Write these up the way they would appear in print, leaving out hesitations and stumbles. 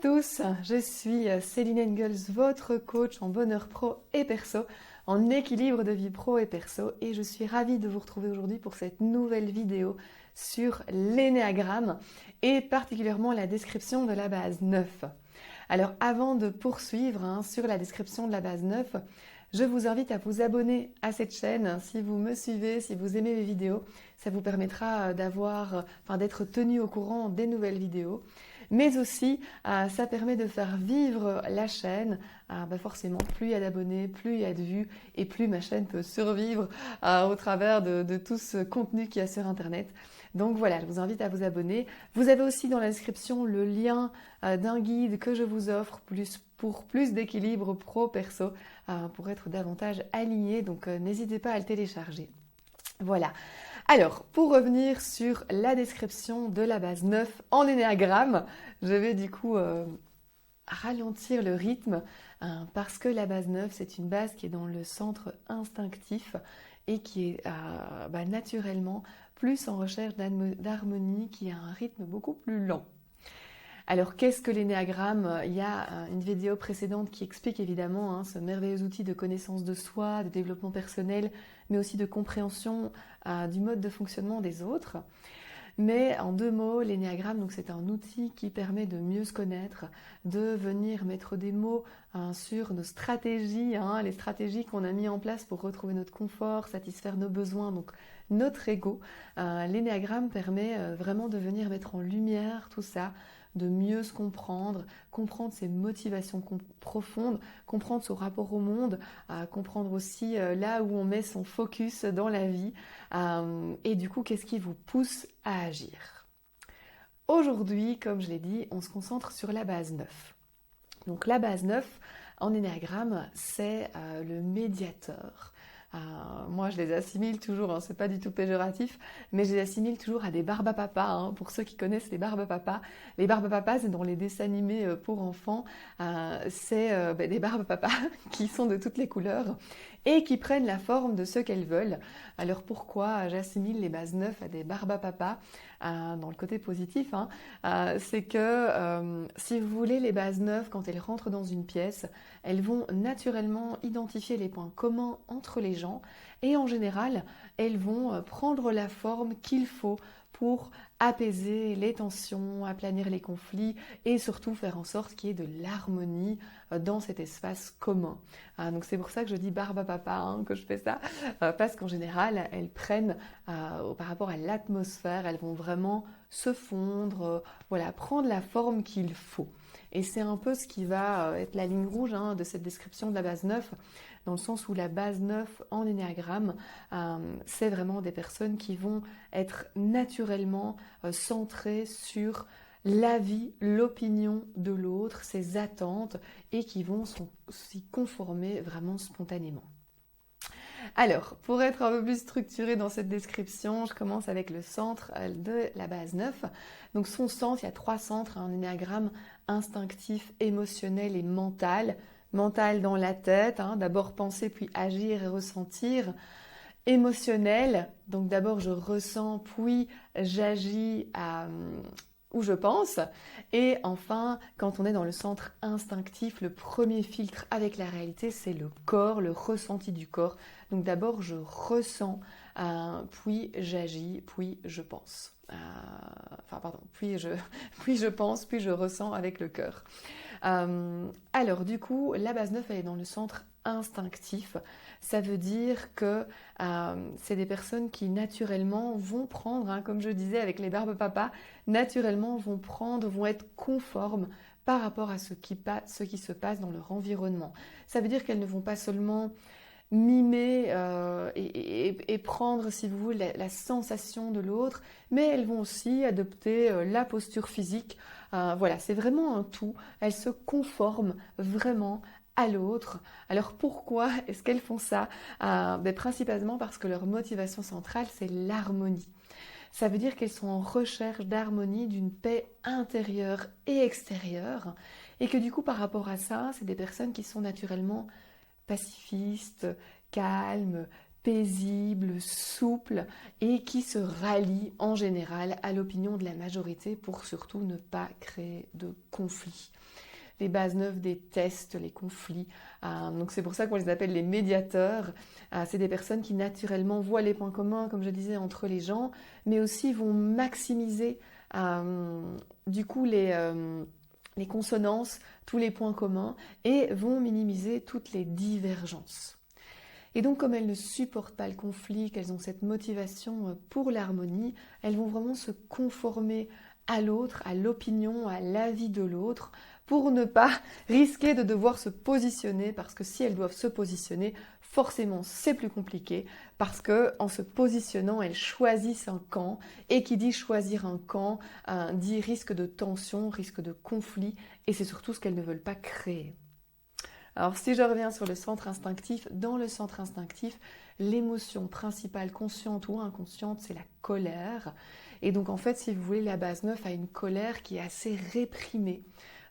tous, je suis Céline Engels, votre coach en bonheur pro et perso, en équilibre de vie pro et perso, et je suis ravie de vous retrouver aujourd'hui pour cette nouvelle vidéo sur l'énéagramme et particulièrement la description de la base 9. Alors avant de poursuivre sur la description de la base 9, je vous invite à vous abonner à cette chaîne. Si vous me suivez, si vous aimez mes vidéos, ça vous permettra d'être tenu au courant des nouvelles vidéos. Mais aussi, ça permet de faire vivre la chaîne. Forcément, plus il y a d'abonnés, plus il y a de vues et plus ma chaîne peut survivre au travers de tout ce contenu qu'il y a sur Internet. Donc voilà, je vous invite à vous abonner. Vous avez aussi dans la description le lien d'un guide que je vous offre pour plus d'équilibre pro-perso, pour être davantage aligné. Donc n'hésitez pas à le télécharger. Voilà. Alors, pour revenir sur la description de la base 9 en énéagramme, je vais du coup ralentir le rythme parce que la base 9, c'est une base qui est dans le centre instinctif et qui est naturellement plus en recherche d'harmonie, qui a un rythme beaucoup plus lent. Alors, qu'est-ce que l'énéagramme? Il y a une vidéo précédente qui explique évidemment ce merveilleux outil de connaissance de soi, de développement personnel, mais aussi de compréhension du mode de fonctionnement des autres. Mais en deux mots, l'énéagramme, donc c'est un outil qui permet de mieux se connaître, de venir mettre des mots sur nos stratégies, les stratégies qu'on a mis en place pour retrouver notre confort, satisfaire nos besoins, donc notre ego. L'énéagramme permet vraiment de venir mettre en lumière tout ça, de mieux se comprendre, comprendre ses motivations profondes, comprendre son rapport au monde, comprendre aussi là où on met son focus dans la vie et du coup qu'est-ce qui vous pousse à agir. Aujourd'hui, comme je l'ai dit, on se concentre sur la base 9. Donc la base 9 en énéagramme, c'est le médiateur. Moi, je les assimile toujours, c'est pas du tout péjoratif, mais je les assimile toujours à des barbapapas. Pour ceux qui connaissent les barbapapas, c'est dans les dessins animés pour enfants, c'est des barbapapas qui sont de toutes les couleurs et qui prennent la forme de ce qu'elles veulent. Alors pourquoi j'assimile les bases 9 à des barbapapas dans le côté positif, c'est que si vous voulez, les bases 9, quand elles rentrent dans une pièce, elles vont naturellement identifier les points communs entre les gens et en général, elles vont prendre la forme qu'il faut pour apaiser les tensions, aplanir les conflits et surtout faire en sorte qu'il y ait de l'harmonie dans cet espace commun. Donc c'est pour ça que je dis barbapapa, que je fais ça, parce qu'en général, elles prennent, par rapport à l'atmosphère, elles vont vraiment se fondre, prendre la forme qu'il faut. Et c'est un peu ce qui va être la ligne rouge de cette description de la base 9, dans le sens où la base 9 en énéagramme, c'est vraiment des personnes qui vont être naturellement centrées sur la vie, l'opinion de l'autre, ses attentes, et qui vont s'y conformer vraiment spontanément. Alors, pour être un peu plus structurée dans cette description, je commence avec le centre de la base 9. Donc son centre, il y a 3 centres, un énéagramme instinctif, émotionnel et mental. Mental dans la tête, d'abord penser puis agir et ressentir. Émotionnel, donc d'abord je ressens puis j'agis où je pense. Et enfin, quand on est dans le centre instinctif, le premier filtre avec la réalité, c'est le corps, le ressenti du corps. Donc d'abord, je ressens, puis j'agis, puis je pense. Puis je pense, puis je ressens avec le cœur. Alors du coup, la base 9, elle est dans le centre instinctif. Ça veut dire que c'est des personnes qui naturellement vont prendre, comme je disais avec les barbes papa, naturellement vont être conformes par rapport à ce qui se passe dans leur environnement. Ça veut dire qu'elles ne vont pas seulement mimer et prendre, si vous voulez, la sensation de l'autre, mais elles vont aussi adopter la posture physique. C'est vraiment un tout. Elles se conforment vraiment à l'autre. Alors pourquoi est-ce qu'elles font ça? Principalement parce que leur motivation centrale, c'est l'harmonie. Ça veut dire qu'elles sont en recherche d'harmonie, d'une paix intérieure et extérieure, et que du coup, par rapport à ça, c'est des personnes qui sont naturellement pacifistes, calmes, paisible, souple et qui se rallie en général à l'opinion de la majorité pour surtout ne pas créer de conflits. Les bases 9 détestent les conflits, donc c'est pour ça qu'on les appelle les médiateurs. C'est des personnes qui naturellement voient les points communs, comme je disais, entre les gens, mais aussi vont maximiser du coup les consonances, tous les points communs, et vont minimiser toutes les divergences. Et donc, comme elles ne supportent pas le conflit, qu'elles ont cette motivation pour l'harmonie, elles vont vraiment se conformer à l'autre, à l'opinion, à l'avis de l'autre, pour ne pas risquer de devoir se positionner, parce que si elles doivent se positionner, forcément c'est plus compliqué, parce que en se positionnant, elles choisissent un camp, et qui dit choisir un camp, dit risque de tension, risque de conflit, et c'est surtout ce qu'elles ne veulent pas créer. Alors si je reviens sur le centre instinctif, dans le centre instinctif, l'émotion principale, consciente ou inconsciente, c'est la colère. Et donc en fait, si vous voulez, la base 9 a une colère qui est assez réprimée,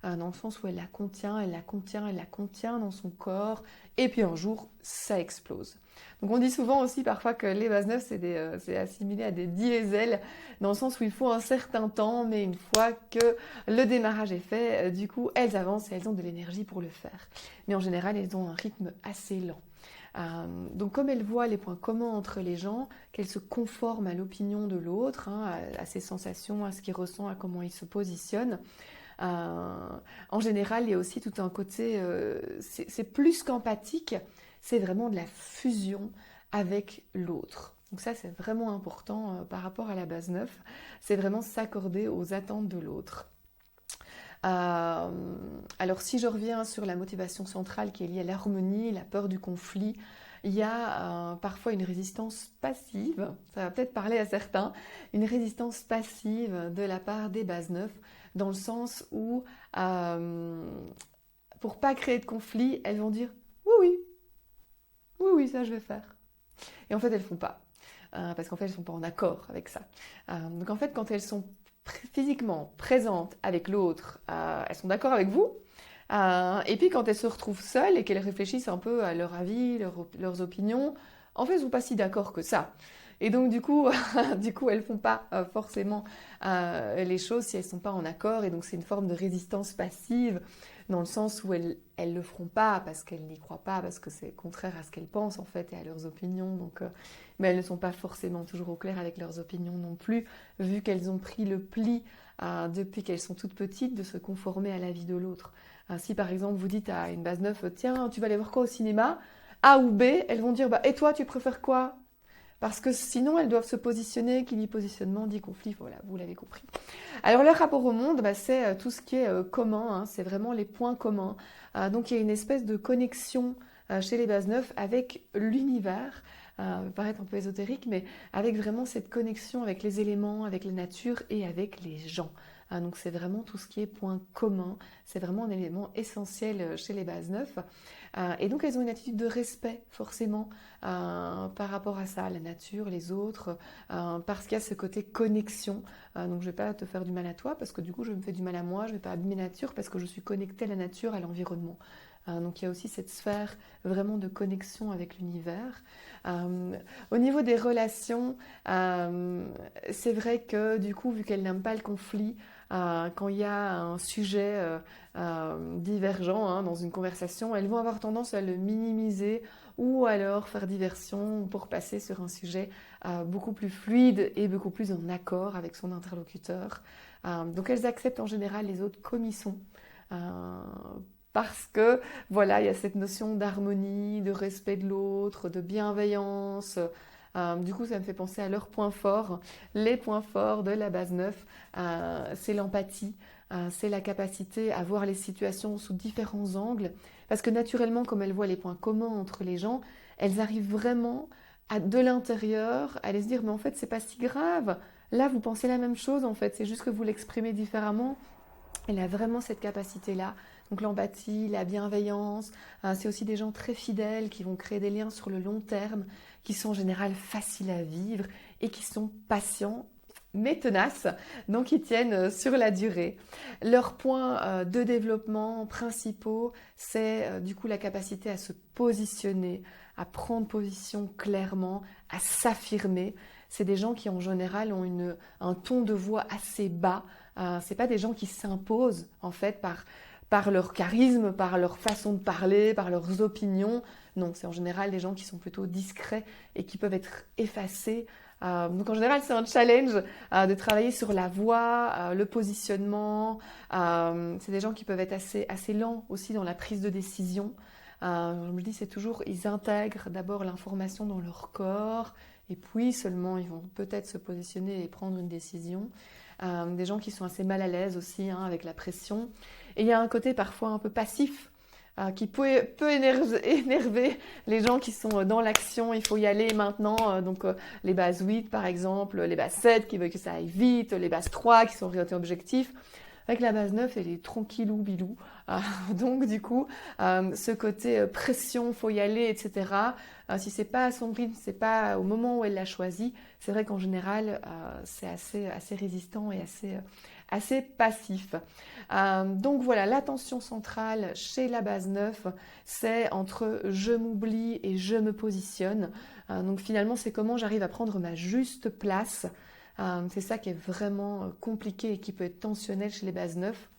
dans le sens où elle la contient, elle la contient, elle la contient dans son corps, et puis un jour, ça explose. Donc on dit souvent aussi parfois que les bases 9, c'est assimilé à des diesels, dans le sens où il faut un certain temps, mais une fois que le démarrage est fait, du coup, elles avancent et elles ont de l'énergie pour le faire. Mais en général, elles ont un rythme assez lent. Donc comme elles voient les points communs entre les gens, qu'elles se conforment à l'opinion de l'autre, à ses sensations, à ce qu'il ressent, à comment il se positionne, en général, il y a aussi tout un côté, c'est plus qu'empathique, c'est vraiment de la fusion avec l'autre. Donc ça, c'est vraiment important par rapport à la base 9, c'est vraiment s'accorder aux attentes de l'autre. Alors si je reviens sur la motivation centrale qui est liée à l'harmonie, la peur du conflit, il y a parfois une résistance passive, ça va peut-être parler à certains, une résistance passive de la part des bases 9, dans le sens où pour pas créer de conflit, elles vont dire oui, ça je vais faire. Et en fait, elles ne font pas, parce qu'en fait, elles ne sont pas en accord avec ça. Donc en fait, quand elles sont physiquement présentes avec l'autre, elles sont d'accord avec vous. Et puis quand elles se retrouvent seules et qu'elles réfléchissent un peu à leur avis, leurs opinions, en fait, elles ne sont pas si d'accord que ça. Et donc du coup, elles font pas forcément les choses si elles sont pas en accord. Et donc c'est une forme de résistance passive, dans le sens où elles le feront pas parce qu'elles n'y croient pas, parce que c'est contraire à ce qu'elles pensent en fait et à leurs opinions. Donc, mais elles ne sont pas forcément toujours au clair avec leurs opinions non plus, vu qu'elles ont pris le pli depuis qu'elles sont toutes petites de se conformer à l'avis de l'autre. Si par exemple vous dites à une base 9, tiens, tu vas aller voir quoi au cinéma, A ou B, elles vont dire, et toi tu préfères quoi? Parce que sinon, elles doivent se positionner, qui dit positionnement, dit conflit, voilà, vous l'avez compris. Alors, leur rapport au monde, c'est tout ce qui est commun, c'est vraiment les points communs. Donc, il y a une espèce de connexion chez les bases 9 avec l'univers, ça peut paraître un peu ésotérique, mais avec vraiment cette connexion avec les éléments, avec la nature et avec les gens. Donc c'est vraiment tout ce qui est point commun, c'est vraiment un élément essentiel chez les bases 9. Et donc elles ont une attitude de respect forcément par rapport à ça, la nature, les autres, parce qu'il y a ce côté connexion. Donc je ne vais pas te faire du mal à toi parce que du coup je me fais du mal à moi, je ne vais pas abîmer la nature parce que je suis connectée à la nature, à l'environnement. Donc il y a aussi cette sphère vraiment de connexion avec l'univers. Au niveau des relations, c'est vrai que du coup, vu qu'elles n'aiment pas le conflit, quand il y a un sujet divergent dans une conversation, elles vont avoir tendance à le minimiser ou alors faire diversion pour passer sur un sujet beaucoup plus fluide et beaucoup plus en accord avec son interlocuteur. Donc elles acceptent en général les autres comme ils sont. Parce que voilà, il y a cette notion d'harmonie, de respect de l'autre, de bienveillance. Du coup, ça me fait penser à leurs points forts. Les points forts de la base 9, c'est l'empathie, c'est la capacité à voir les situations sous différents angles. Parce que naturellement, comme elles voient les points communs entre les gens, elles arrivent vraiment de l'intérieur à aller se dire, mais en fait, c'est pas si grave. Là, vous pensez la même chose, en fait. C'est juste que vous l'exprimez différemment. Elle a vraiment cette capacité-là. Donc l'empathie, la bienveillance, c'est aussi des gens très fidèles qui vont créer des liens sur le long terme, qui sont en général faciles à vivre et qui sont patients mais tenaces, donc ils tiennent sur la durée. Leurs points de développement principaux, c'est du coup la capacité à se positionner, à prendre position clairement, à s'affirmer. C'est des gens qui en général ont un ton de voix assez bas. C'est pas des gens qui s'imposent en fait par leur charisme, par leur façon de parler, par leurs opinions. Non, c'est en général des gens qui sont plutôt discrets et qui peuvent être effacés. Donc en général, c'est un challenge de travailler sur la voix, le positionnement. C'est des gens qui peuvent être assez lents aussi dans la prise de décision. Je me dis, c'est toujours, ils intègrent d'abord l'information dans leur corps et puis seulement ils vont peut-être se positionner et prendre une décision. Des gens qui sont assez mal à l'aise aussi avec la pression. Et il y a un côté parfois un peu passif qui peut énerver les gens qui sont dans l'action, il faut y aller maintenant. Donc les bases 8 par exemple, les bases 7 qui veulent que ça aille vite, les bases 3 qui sont orientées objectifs. Avec la base 9, elle est tranquillou bilou. Donc du coup, ce côté pression, faut y aller, etc. Si c'est pas à son rythme, c'est pas au moment où elle l'a choisi, c'est vrai qu'en général, c'est assez résistant et assez passif. Donc voilà, l'attention centrale chez la base 9, c'est entre je m'oublie et je me positionne. Donc finalement, c'est comment j'arrive à prendre ma juste place. C'est ça qui est vraiment compliqué et qui peut être tensionnel chez les bases 9.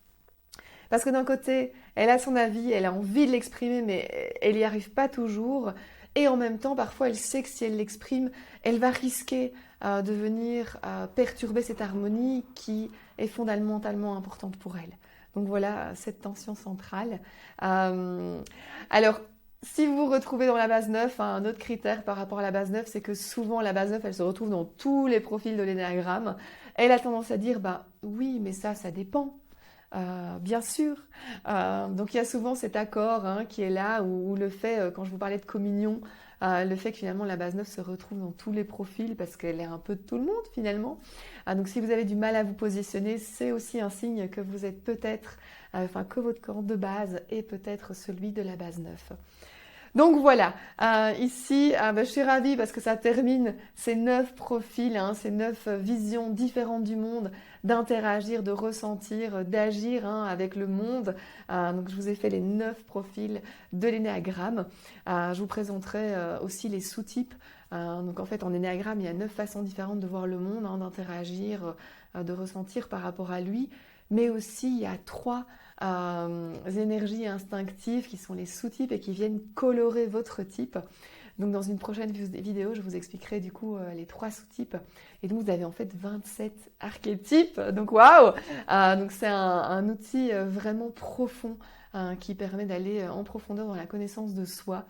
Parce que d'un côté, elle a son avis, elle a envie de l'exprimer, mais elle n'y arrive pas toujours. Et en même temps, parfois, elle sait que si elle l'exprime, elle va risquer de venir perturber cette harmonie qui est fondamentalement importante pour elle. Donc voilà, cette tension centrale. Alors, si vous vous retrouvez dans la base 9, un autre critère par rapport à la base 9, c'est que souvent la base 9, elle se retrouve dans tous les profils de l'énéagramme. Elle a tendance à dire, oui, mais ça dépend. Bien sûr. Donc il y a souvent cet accord qui est là, ou le fait, quand je vous parlais de communion, le fait que finalement la base 9 se retrouve dans tous les profils parce qu'elle est un peu de tout le monde finalement. Donc si vous avez du mal à vous positionner, c'est aussi un signe que vous êtes peut-être, que votre camp de base est peut-être celui de la base 9. Donc voilà, ici, je suis ravie parce que ça termine ces 9 profils, ces 9 visions différentes du monde, d'interagir, de ressentir, d'agir avec le monde. Donc je vous ai fait les 9 profils de l'énéagramme. Je vous présenterai aussi les sous-types. Donc en fait, en énéagramme, il y a 9 façons différentes de voir le monde, d'interagir, de ressentir par rapport à lui. Mais aussi, il y a 3 énergies instinctives qui sont les sous-types et qui viennent colorer votre type. Donc dans une prochaine vidéo, je vous expliquerai du coup les 3 sous-types. Et donc vous avez en fait 27 archétypes. Donc waouh. Donc c'est un outil vraiment profond qui permet d'aller en profondeur dans la connaissance de soi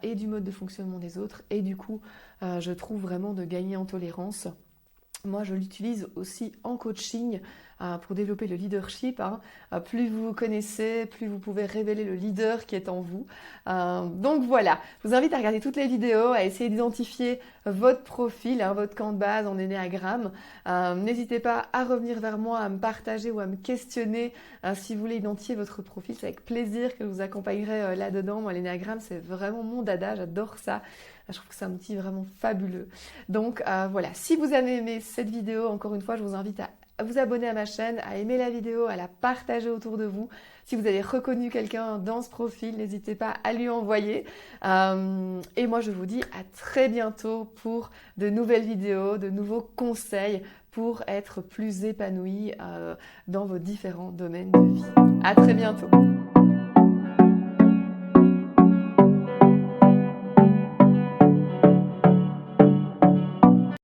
et du mode de fonctionnement des autres. Et du coup, je trouve vraiment de gagner en tolérance. Moi, je l'utilise aussi en coaching pour développer le leadership. Plus vous vous connaissez, plus vous pouvez révéler le leader qui est en vous. Donc voilà, je vous invite à regarder toutes les vidéos, à essayer d'identifier votre profil, votre camp de base en énéagramme. N'hésitez pas à revenir vers moi, à me partager ou à me questionner si vous voulez identifier votre profil. C'est avec plaisir que je vous accompagnerai là-dedans. Moi, l'énéagramme, c'est vraiment mon dada, j'adore ça. Je trouve que c'est un outil vraiment fabuleux. Donc voilà, si vous avez aimé cette vidéo, encore une fois, je vous invite à vous abonner à ma chaîne, à aimer la vidéo, à la partager autour de vous. Si vous avez reconnu quelqu'un dans ce profil, n'hésitez pas à lui envoyer. Et moi, je vous dis à très bientôt pour de nouvelles vidéos, de nouveaux conseils pour être plus épanoui dans vos différents domaines de vie. À très bientôt.